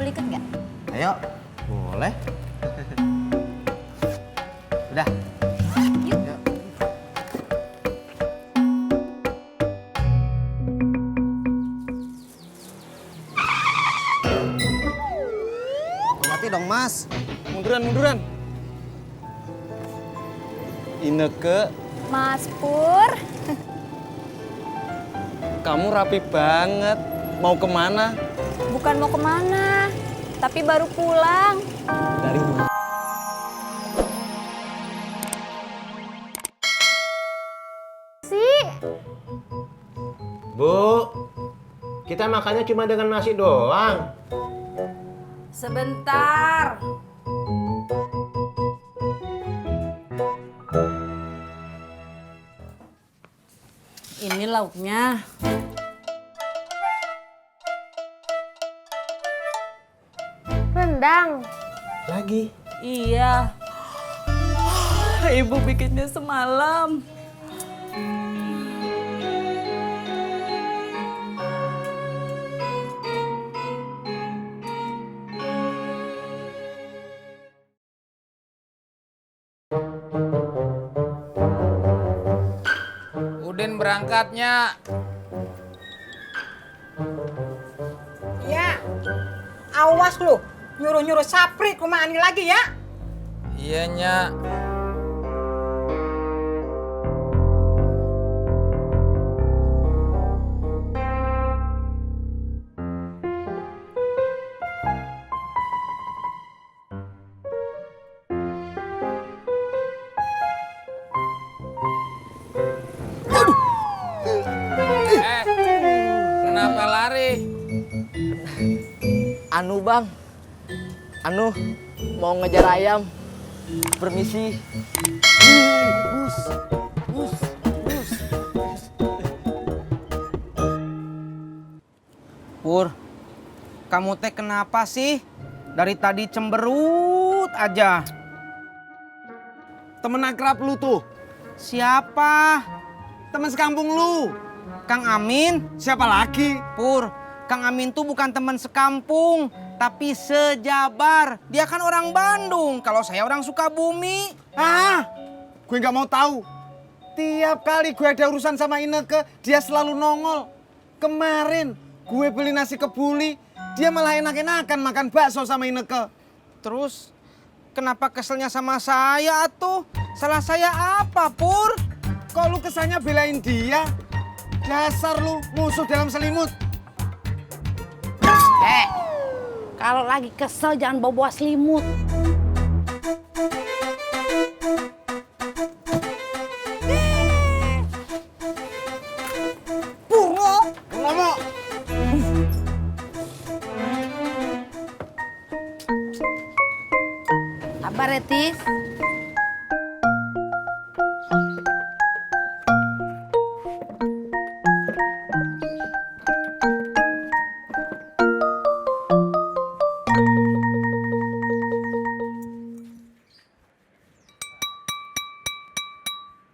belikan nggak? Ayo, boleh. Udah. Yuk. Yuk. Mati dong, Mas. Munduran. Ineke, Mas Pur. kamu rapi banget. Mau kemana? Bukan mau kemana, tapi baru pulang. Dari rumah. Sih. Bu, kita makannya cuma dengan nasi doang. Sebentar. Ini lauknya. Rendang. Lagi. Iya. Ibu bikinnya semalam. Udin berangkatnya. Ya, awas lu, nyuruh-nyuruh Sapri ke rumah Ani lagi ya. Iya, Nyak. Kenapa lari? Anu, Bang. Mau ngejar ayam. Permisi. Bus. Pur, kamu teh kenapa sih? Dari tadi cemberut aja. Temen akrab lu tuh. Siapa? Temen sekampung lu. Kang Amin? Siapa lagi? Pur, Kang Amin tuh bukan teman sekampung, tapi sejabar. Dia kan orang Bandung, kalau saya orang Sukabumi. Ah, gue nggak mau tahu. Tiap kali gue ada urusan sama Ineke, dia selalu nongol. Kemarin gue beli nasi kebuli, dia malah enak-enakan makan bakso sama Ineke. Terus, kenapa keselnya sama saya atuh? Salah saya apa, Pur? Kok lu kesannya belain dia? Dasar lu musuh dalam selimut. Kalau lagi kesel jangan bawa selimut. Purno, Ngomong. Sabar ya, Tis.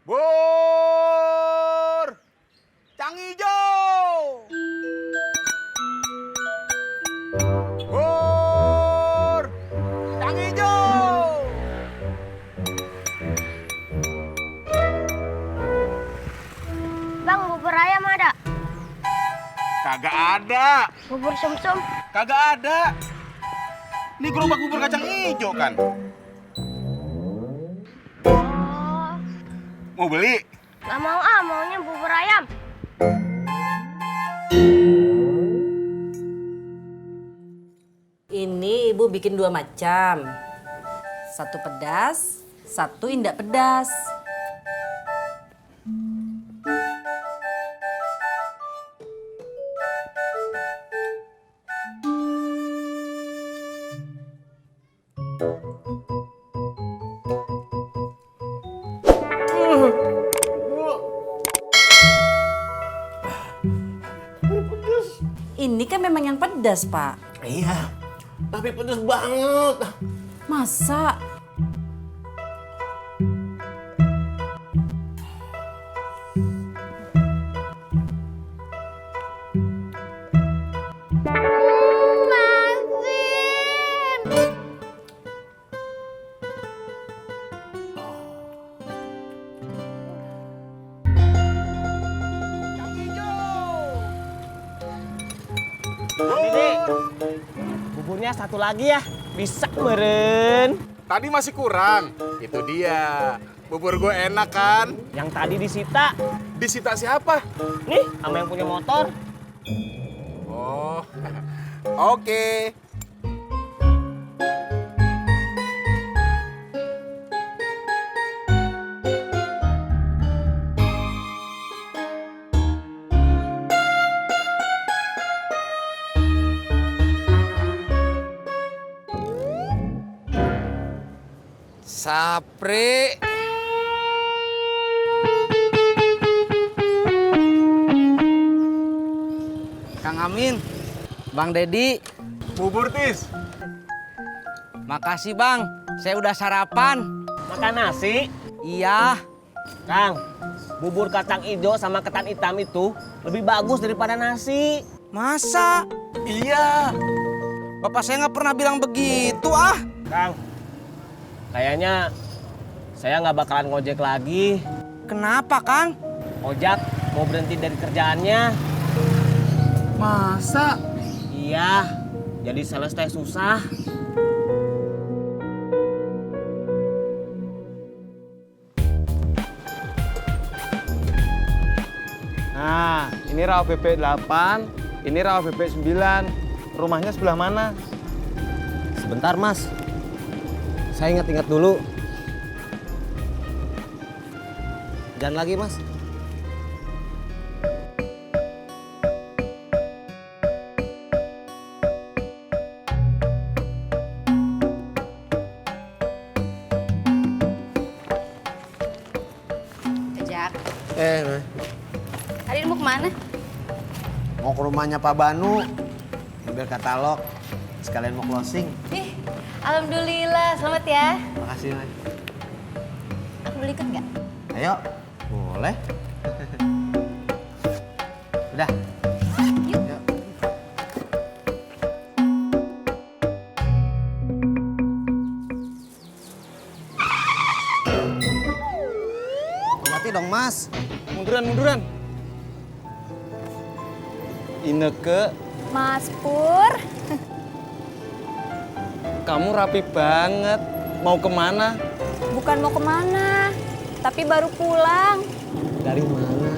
Bur! Cang Ijo! Bur! Cang Ijo! Bang, bubur ayam ada? Kagak ada. Bubur sumsum? Kagak ada. Ini gerobak bubur kacang hijau kan? Oh, Mau beli? gak mau maunya bubur ayam. Ini ibu bikin 2 macam. Satu pedas, satu indak pedas. Ini kan memang yang pedas, Pak. Iya, tapi pedes banget. Masa? Dede, buburnya satu lagi ya. Bisa meren. Tadi masih kurang. Itu dia. Bubur gue enak kan? Yang tadi disita. Disita siapa? Nih, sama yang punya motor. Oh, oke. Sapri. Kang Amin, Bang Dedi. Bubur tis. Makasih Bang, saya udah sarapan. Makan nasi. Iya. Kang, bubur kacang hijau sama ketan hitam itu lebih bagus daripada nasi. Masa? Iya. Bapak saya nggak pernah bilang begitu ah. Kang, kayaknya saya nggak bakalan ngojek lagi. Kenapa Kang? Ojak mau berhenti dari kerjaannya. Masa? Iya, jadi sales teh susah. Nah, ini rawa bebek 8, ini rawa bebek 9. Rumahnya sebelah mana? Sebentar, Mas. Saya ingat-ingat dulu. Jangan lagi, Mas. Jak, Mas. hari ini mau kemana? Mau ke rumahnya Pak Banu. Ambil katalog. Sekalian mau closing. Ih, alhamdulillah, selamat ya. Makasih, Mas. Aku boleh ikut nggak? Ayo. Boleh. Udah. Yuk. Yuk. Hati dong, Mas. Munduran. Ineke, Mas Pur, kamu rapi banget. Mau kemana? bukan mau kemana, tapi baru pulang. Dari mana?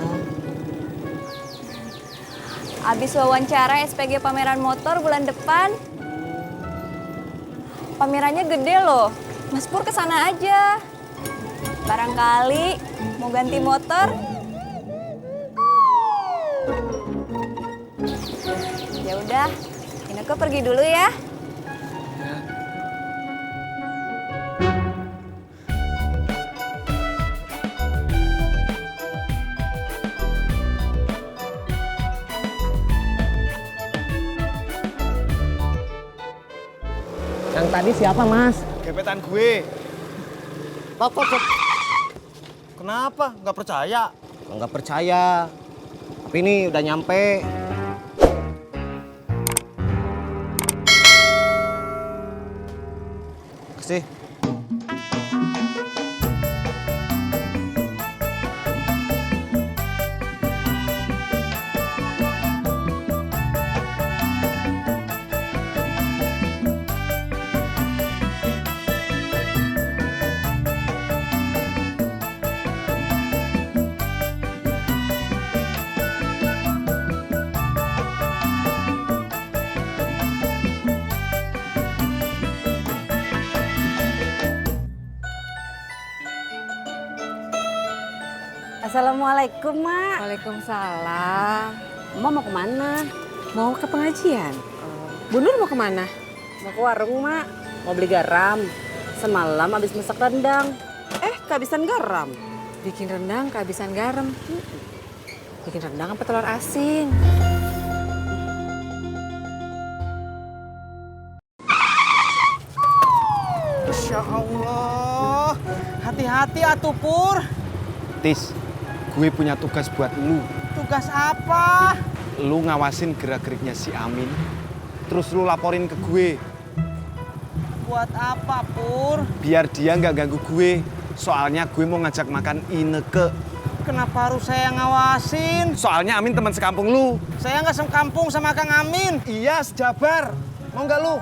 Abis wawancara SPG pameran motor bulan depan. Pamerannya gede loh. Mas Pur kesana aja. Barangkali mau ganti motor. Ya udah, Ineke pergi dulu ya. Yang tadi siapa, Mas? Gebetan gue. Kenapa? Nggak percaya? Nggak percaya. Tapi ini udah nyampe. Kasih. Assalamualaikum, Mak. Waalaikumsalam. Emak mau kemana? Mau ke pengajian. Bu Nur mau kemana? Mau ke warung, Mak. Mau beli garam. Semalam habis masak rendang. Kehabisan garam. Bikin rendang kehabisan garam. Bikin rendang apa telur asin? Masya Allah. Hati-hati atuh Pur. Tis, gue punya tugas buat lu. Tugas apa? Lu ngawasin gerak-geriknya si Amin. Terus lu laporin ke gue. Buat apa Pur? Biar dia nggak ganggu gue. Soalnya gue mau ngajak makan Ineke. kenapa harus saya ngawasin? Soalnya Amin teman sekampung lu. Saya nggak sekampung sama Kang Amin. Iya, sejabar. Mau nggak lu?